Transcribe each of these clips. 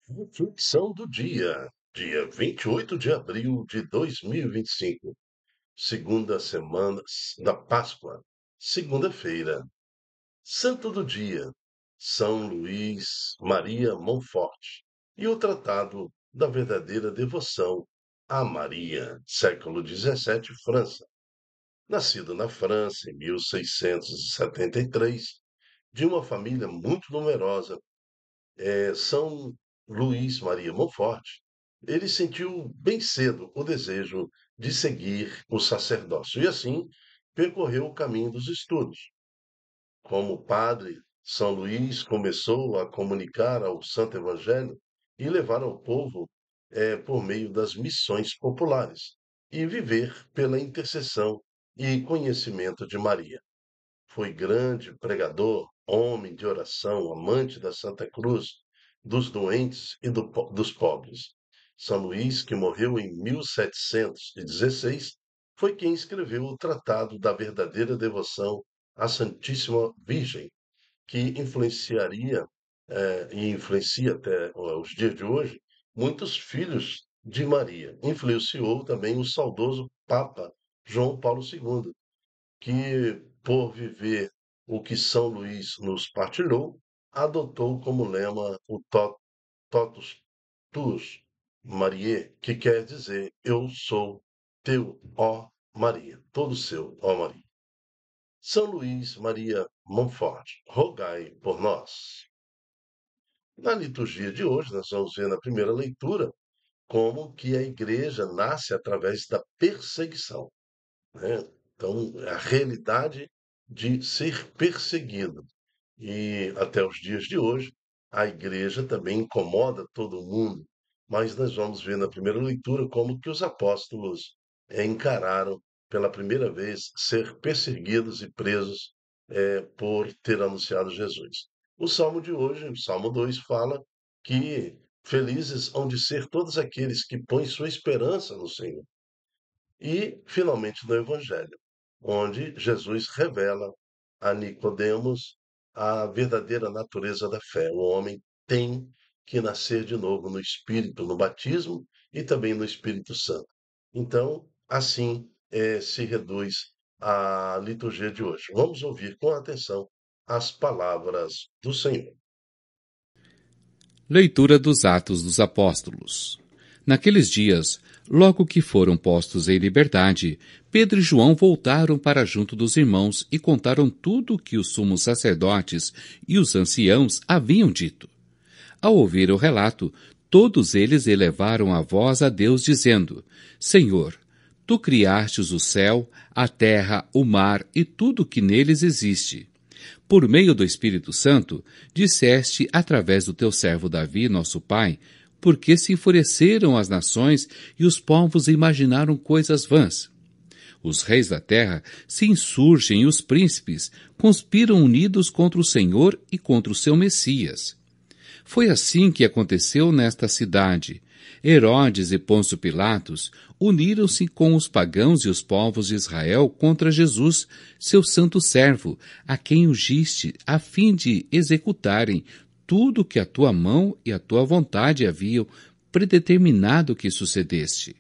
Reflexão do dia 28 de abril de 2025, segunda semana da Páscoa, segunda-feira. Santo do dia, São Luís Maria Montfort, e o Tratado da Verdadeira Devoção a Maria, século XVII, França. Nascido na França em 1673, de uma família muito numerosa, São Luís Maria Montfort, ele sentiu bem cedo o desejo de seguir o sacerdócio e assim percorreu o caminho dos estudos. Como padre, São Luís começou a comunicar ao Santo Evangelho e levar ao povo por meio das missões populares e viver pela intercessão e conhecimento de Maria. Foi grande pregador, homem de oração, amante da Santa Cruz, dos doentes e dos pobres. São Luís, que morreu em 1716, foi quem escreveu o Tratado da Verdadeira Devoção à Santíssima Virgem, que influenciaria e influencia até os dias de hoje muitos filhos de Maria. Influenciou também o saudoso Papa João Paulo II, que, por viver o que São Luís nos partilhou, adotou como lema o Totus Tuus Mariae, que quer dizer eu sou teu, ó Maria, todo seu, ó Maria. São Luís Maria Montfort, rogai por nós. Na liturgia de hoje, nós vamos ver na primeira leitura como que a igreja nasce através da perseguição, né? Então, a realidade de ser perseguido. E até os dias de hoje, a igreja também incomoda todo mundo, mas nós vamos ver na primeira leitura como que os apóstolos encararam pela primeira vez ser perseguidos e presos por ter anunciado Jesus. O salmo de hoje, o Salmo 2, fala que felizes hão de ser todos aqueles que põem sua esperança no Senhor. E, finalmente, no Evangelho, onde Jesus revela a Nicodemos a verdadeira natureza da fé. O homem tem que nascer de novo no Espírito, no batismo e também no Espírito Santo. Então, assim se reduz a liturgia de hoje. Vamos ouvir com atenção as palavras do Senhor. Leitura dos Atos dos Apóstolos. Naqueles dias, logo que foram postos em liberdade, Pedro e João voltaram para junto dos irmãos e contaram tudo o que os sumos sacerdotes e os anciãos haviam dito. Ao ouvir o relato, todos eles elevaram a voz a Deus, dizendo: Senhor, tu criastes o céu, a terra, o mar e tudo o que neles existe. Por meio do Espírito Santo, disseste através do teu servo Davi, nosso pai, porque se enfureceram as nações e os povos imaginaram coisas vãs. Os reis da terra se insurgem e os príncipes conspiram unidos contra o Senhor e contra o seu Messias. Foi assim que aconteceu nesta cidade. Herodes e Pôncio Pilatos uniram-se com os pagãos e os povos de Israel contra Jesus, seu santo servo, a quem ungiste, a fim de executarem tudo o que a tua mão e a tua vontade haviam predeterminado que sucedesse.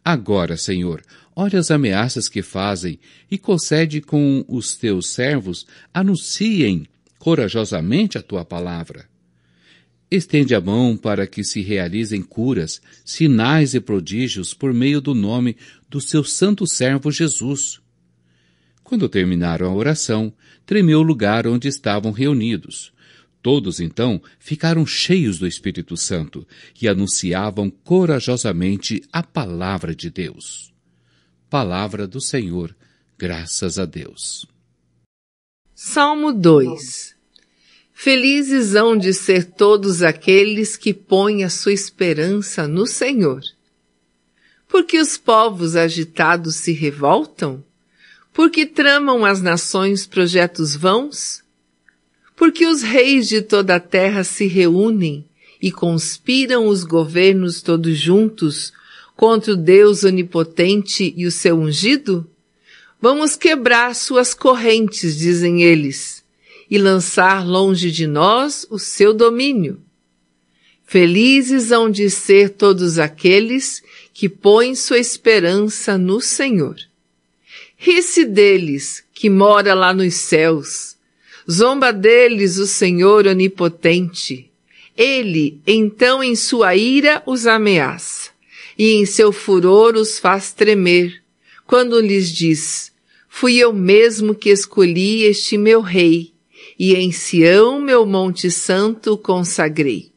Agora, Senhor, olha as ameaças que fazem e concede com os teus servos anunciem corajosamente a tua palavra. Estende a mão para que se realizem curas, sinais e prodígios por meio do nome do seu santo servo Jesus. Quando terminaram a oração, tremeu o lugar onde estavam reunidos. Todos, então, ficaram cheios do Espírito Santo e anunciavam corajosamente a palavra de Deus. Palavra do Senhor, graças a Deus. Salmo 2. Felizes hão de ser todos aqueles que põem a sua esperança no Senhor. Porque os povos agitados se revoltam? Porque tramam as nações projetos vãos? Porque os reis de toda a terra se reúnem e conspiram os governos todos juntos contra o Deus onipotente e o seu ungido? Vamos quebrar suas correntes, dizem eles, e lançar longe de nós o seu domínio. Felizes hão de ser todos aqueles que põem sua esperança no Senhor. Ri-se deles, que mora lá nos céus. Zomba deles o Senhor onipotente. Ele, então, em sua ira os ameaça, e em seu furor os faz tremer, quando lhes diz: fui eu mesmo que escolhi este meu rei, e em Sião, meu monte santo, o consagrei.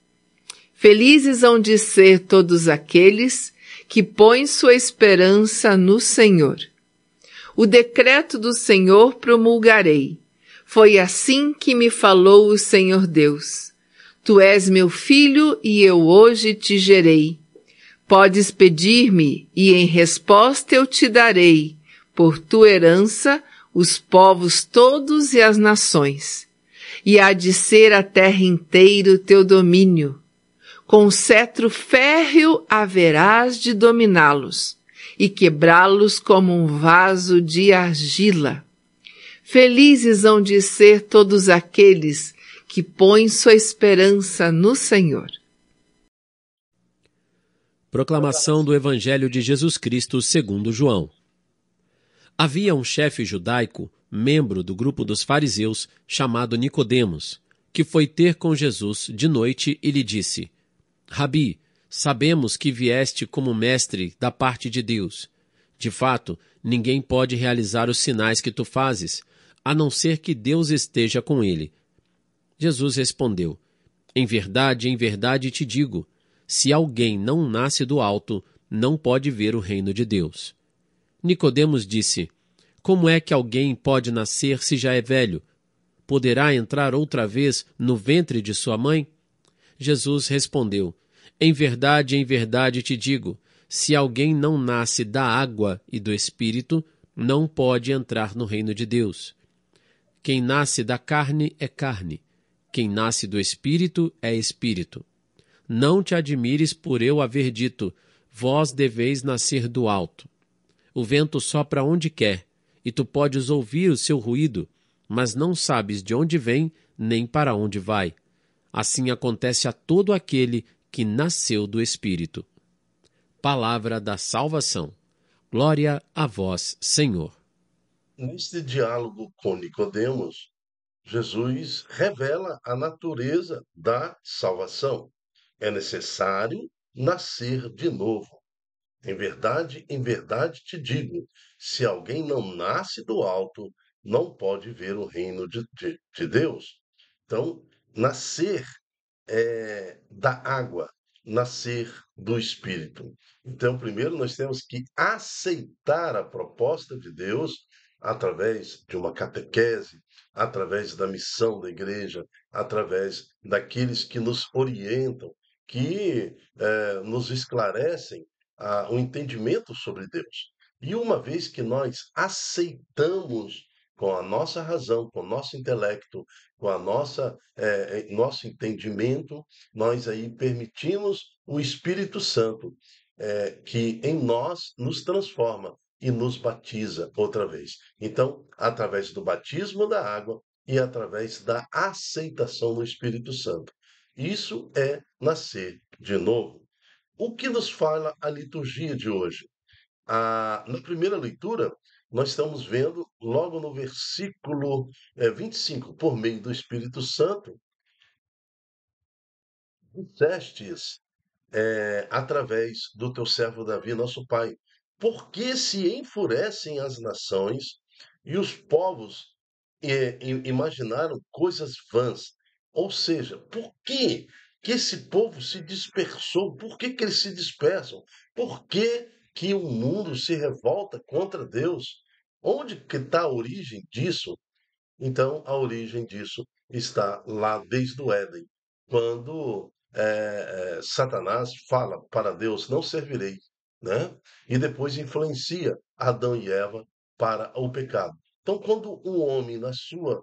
Felizes hão de ser todos aqueles que põem sua esperança no Senhor. O decreto do Senhor promulgarei. Foi assim que me falou o Senhor Deus. Tu és meu filho e eu hoje te gerei. Podes pedir-me e em resposta eu te darei, por tua herança, os povos todos e as nações. E há de ser a terra inteira o teu domínio. Com cetro férreo haverás de dominá-los e quebrá-los como um vaso de argila. Felizes hão de ser todos aqueles que põem sua esperança no Senhor. Proclamação do Evangelho de Jesus Cristo segundo João. Havia um chefe judaico, membro do grupo dos fariseus, chamado Nicodemos, que foi ter com Jesus de noite e lhe disse: Rabi, sabemos que vieste como mestre da parte de Deus. De fato, ninguém pode realizar os sinais que tu fazes, a não ser que Deus esteja com ele. Jesus respondeu: em verdade te digo, se alguém não nasce do alto, não pode ver o reino de Deus. Nicodemos disse: como é que alguém pode nascer se já é velho? Poderá entrar outra vez no ventre de sua mãe? Jesus respondeu: em verdade te digo, se alguém não nasce da água e do Espírito, não pode entrar no reino de Deus. Quem nasce da carne é carne, quem nasce do Espírito é Espírito. Não te admires por eu haver dito: vós deveis nascer do alto. O vento sopra onde quer, e tu podes ouvir o seu ruído, mas não sabes de onde vem nem para onde vai. Assim acontece a todo aquele que nasceu do Espírito. Palavra da salvação. Glória a vós, Senhor. Neste diálogo com Nicodemos, Jesus revela a natureza da salvação. É necessário nascer de novo. Em verdade te digo, se alguém não nasce do alto, não pode ver o reino de Deus. Então, nascer da água, nascer do Espírito. Então, primeiro nós temos que aceitar a proposta de Deus através de uma catequese, através da missão da igreja, através daqueles que nos orientam, que nos esclarecem o entendimento sobre Deus. E uma vez que nós aceitamos com a nossa razão, com o nosso intelecto, com a nosso entendimento, nós aí permitimos o Espírito Santo, que em nós nos transforma e nos batiza outra vez. Então, através do batismo da água e através da aceitação do Espírito Santo. Isso é nascer de novo. O que nos fala a liturgia de hoje? Na primeira leitura, nós estamos vendo, logo no versículo 25, por meio do Espírito Santo, dissestes através do teu servo Davi, nosso pai, porque se enfurecem as nações e os povos imaginaram coisas vãs. Ou seja, por que esse povo se dispersou? Por que eles se dispersam? Por que o mundo se revolta contra Deus? Onde que está a origem disso? Então, a origem disso está lá desde o Éden, quando Satanás fala para Deus: não servirei, né? E depois influencia Adão e Eva para o pecado. Então, quando um homem, na sua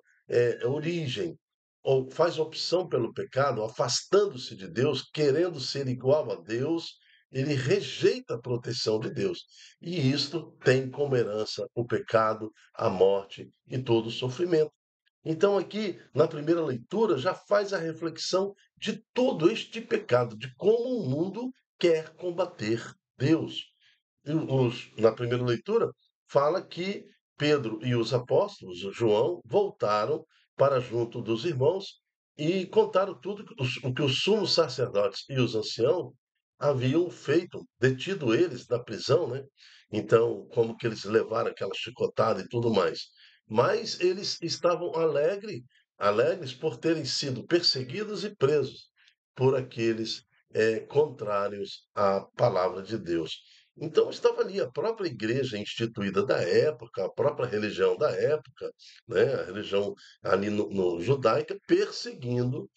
origem, ou faz opção pelo pecado, afastando-se de Deus, querendo ser igual a Deus, ele rejeita a proteção de Deus. E isto tem como herança o pecado, a morte e todo o sofrimento. Então, aqui, na primeira leitura, já faz a reflexão de todo este pecado, de como o mundo quer combater Deus. Na primeira leitura, fala que Pedro e os apóstolos, João, voltaram para junto dos irmãos e contaram tudo o que os sumos sacerdotes e os anciãos haviam feito, detido eles na prisão, né? Então, como que eles levaram aquela chicotada e tudo mais. Mas eles estavam alegres por terem sido perseguidos e presos por aqueles contrários à palavra de Deus. Então estava ali a própria igreja instituída da época, a própria religião da época, né, a religião ali no judaica, perseguindo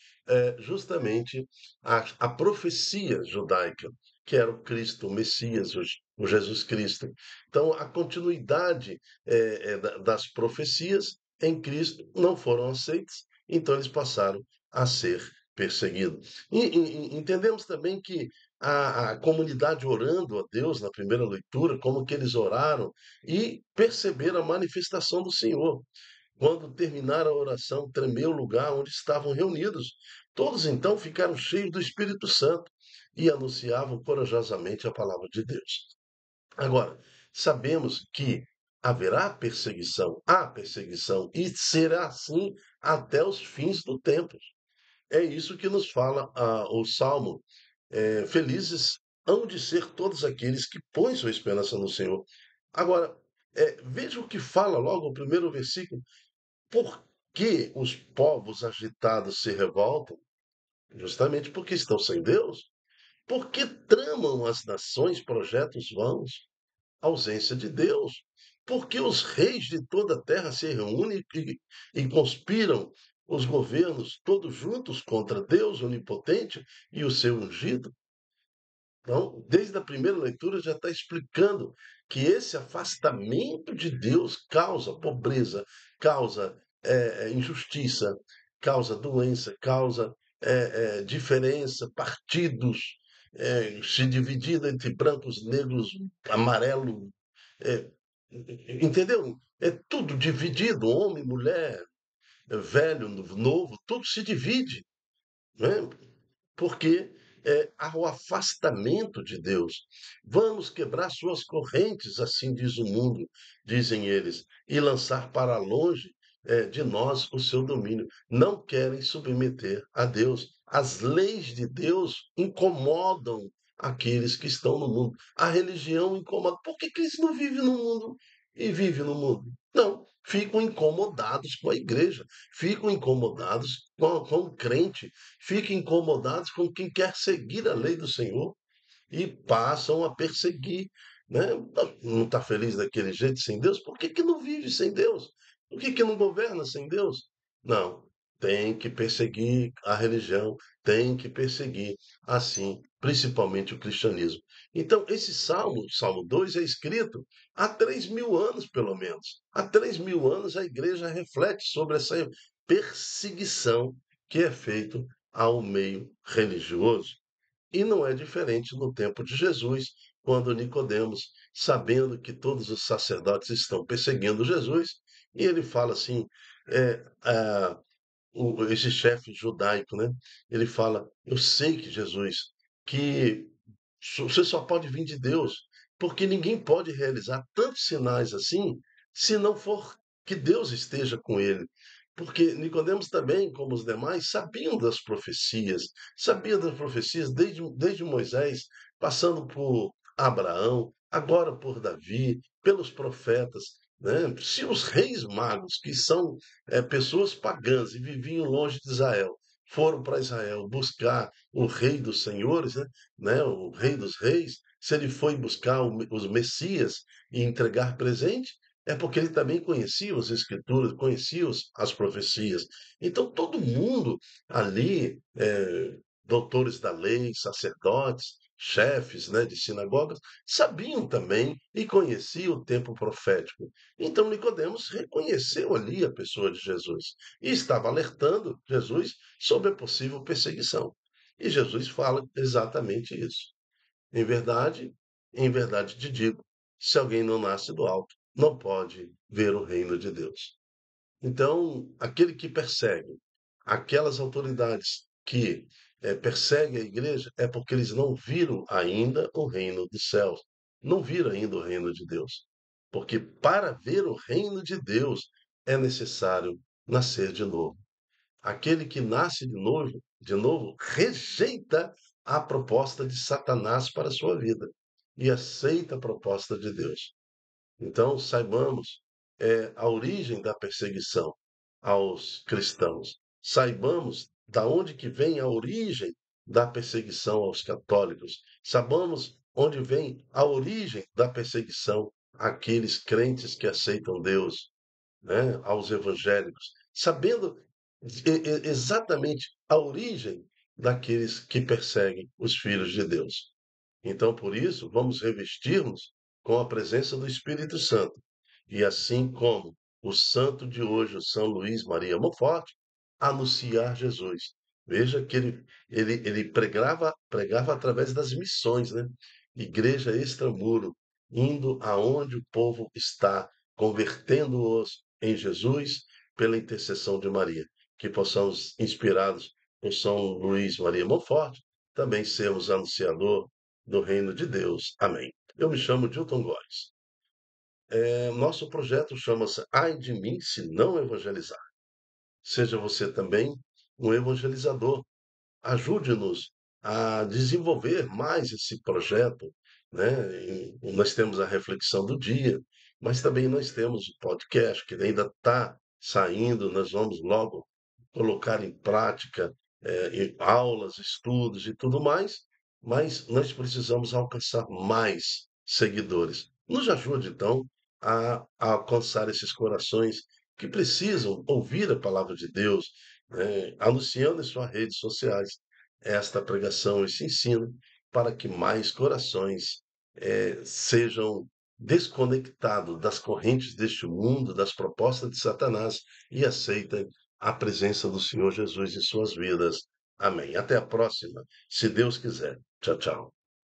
justamente a profecia judaica, que era o Cristo, o Messias, o Jesus Cristo. Então a continuidade das profecias em Cristo não foram aceitas, então eles passaram a ser perseguidos. E entendemos também que a comunidade orando a Deus na primeira leitura, como que eles oraram e perceberam a manifestação do Senhor. Quando terminaram a oração, tremeu o lugar onde estavam reunidos. Todos então ficaram cheios do Espírito Santo e anunciavam corajosamente a palavra de Deus. Agora, sabemos que há perseguição, e será assim até os fins do tempo. É isso que nos fala o Salmo. Felizes hão de ser todos aqueles que põem sua esperança no Senhor. Agora, veja o que fala logo o primeiro versículo. Por que os povos agitados se revoltam? Justamente porque estão sem Deus. Por que tramam as nações projetos vãos? Ausência de Deus. Porque os reis de toda a terra se reúnem e conspiram os governos todos juntos contra Deus onipotente e o seu ungido? Então, desde a primeira leitura já está explicando que esse afastamento de Deus causa pobreza, causa injustiça, causa doença, causa diferença, partidos se dividindo entre brancos, negros, amarelo, é, entendeu? É tudo dividido, homem, mulher, velho, novo, tudo se divide, né? Porque há o afastamento de Deus. Vamos quebrar suas correntes, assim diz o mundo, dizem eles, e lançar para longe de nós o seu domínio. Não querem submeter a Deus. As leis de Deus incomodam aqueles que estão no mundo. A religião incomoda. Por que eles não vivem no mundo e vivem no mundo? Não, ficam incomodados com a igreja, ficam incomodados com o crente, ficam incomodados com quem quer seguir a lei do Senhor e passam a perseguir. Né? Não está feliz daquele jeito sem Deus? Por que, que não vive sem Deus? Por que, que não governa sem Deus? Não, tem que perseguir a religião, tem que perseguir, assim, principalmente o cristianismo. Então, esse salmo, Salmo 2, é escrito há 3.000 anos, pelo menos. Há 3.000 anos a igreja reflete sobre essa perseguição que é feita ao meio religioso. E não é diferente no tempo de Jesus, quando Nicodemos, sabendo que todos os sacerdotes estão perseguindo Jesus, e ele fala assim, é, ah, esse chefe judaico, né? Ele fala: Eu sei que Jesus, que você só pode vir de Deus, porque ninguém pode realizar tantos sinais assim se não for que Deus esteja com ele. Porque Nicodemos também, como os demais, sabiam das profecias desde Moisés, passando por Abraão, agora por Davi, pelos profetas. Né? Se os reis magos, que são pessoas pagãs e viviam longe de Israel, foram para Israel buscar o rei dos senhores, né? O rei dos reis, se ele foi buscar os Messias e entregar presente, é porque ele também conhecia as Escrituras, conhecia as profecias. Então, todo mundo ali, doutores da lei, sacerdotes, chefes, né, de sinagogas, sabiam também e conheciam o tempo profético. Então, Nicodemos reconheceu ali a pessoa de Jesus e estava alertando Jesus sobre a possível perseguição. E Jesus fala exatamente isso. Em verdade te digo, se alguém não nasce do alto, não pode ver o reino de Deus. Então, aquele que persegue aquelas autoridades que perseguem a igreja é porque eles não viram ainda o reino dos céus, não viram ainda o reino de Deus. Porque para ver o reino de Deus é necessário nascer de novo. Aquele que nasce de novo, rejeita a proposta de Satanás para a sua vida e aceita a proposta de Deus. Então, saibamos a origem da perseguição aos cristãos. Saibamos da onde que vem a origem da perseguição aos católicos. Sabamos onde vem a origem da perseguição àqueles crentes que aceitam Deus, né, aos evangélicos. Sabendo exatamente a origem daqueles que perseguem os filhos de Deus. Então, por isso, vamos revestir-nos com a presença do Espírito Santo. E assim como o santo de hoje, o São Luís Maria Monfort, anunciar Jesus. Veja que ele pregava através das missões, né? Igreja extramuro, indo aonde o povo está, convertendo-os em Jesus pela intercessão de Maria. Que possamos, inspirados por São Luís Maria Monfort, também sermos anunciador do reino de Deus. Amém. Eu me chamo Dilton Góes. Nosso projeto chama-se Ai de mim se não evangelizar. Seja você também um evangelizador. Ajude-nos a desenvolver mais esse projeto, né? Nós temos a reflexão do dia, mas também nós temos o podcast que ainda está saindo. Nós vamos logo colocar em prática em aulas, estudos e tudo mais, mas nós precisamos alcançar mais seguidores. Nos ajude, então, a alcançar esses corações que precisam ouvir a palavra de Deus, anunciando em suas redes sociais esta pregação, esse ensino, para que mais corações sejam desconectados das correntes deste mundo, das propostas de Satanás e aceitem a presença do Senhor Jesus em suas vidas. Amém. Até a próxima, se Deus quiser. Tchau, tchau.